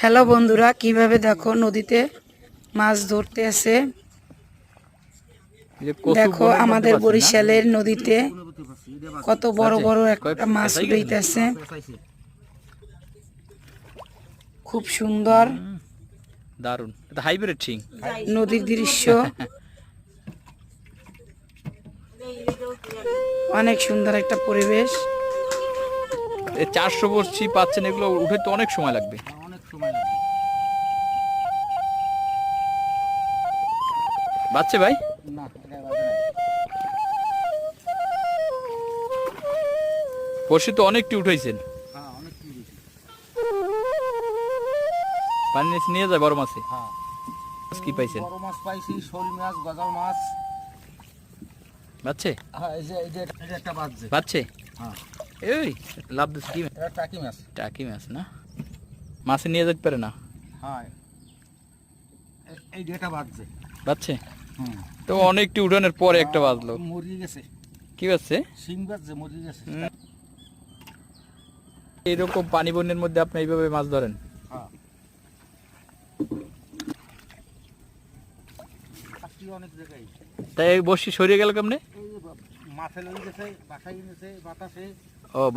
Hello বন্ধুরা, কিভাবে দেখো নদীতে মাছ ধরতে আছে। দেখো আমাদের বরিশালের নদীতে কত বড় বড় একটা মাছ উঠাইতেছে, খুব সুন্দর দারুন। এটা হাইব্রিড শিং। নদীর দৃশ্য, অনেক সুন্দর একটা পরিবেশ। 400 বড়শি পাচ্ছেন, এগুলো উঠে তো অনেক সময় লাগবে। বাচ্চা ভাই বড়শি তো অনেকটি উঠাইছেন। পানি নিচে নিয়ে যায় বড় মাছে। মাছ কি পাইছেন? বড় মাছ পাইছি, শোল মাছ, গজাল মাছ। বাচ্চে হ্যাঁ, এই যে এটা একটা বাজছে। বাচ্চে হ্যাঁ, এই লাভ দিচ্ছে কি? এটা টাকি মাছ। টাকি মাছ না? মাছে নিয়ে যেতে পারে না? হ্যাঁ, এই যেটা বাজছে। বাচ্চে হুম, তো অনেকটি উঠানোর পরে একটা বাজলো। মুরগি গেছে, কি বাচ্চে? শিং বাজছে, মুরগি গেছে। এইরকম পানি বন্যের মধ্যে আপনি এইভাবে মাছ ধরেন? হ্যাঁ, কাটি অনেক জায়গায়। তাই বড়শি সরিয়ে গেল কেমনে? এই যে মাছে লই গেছে, বাসায় গেছে, বাতাসে। ও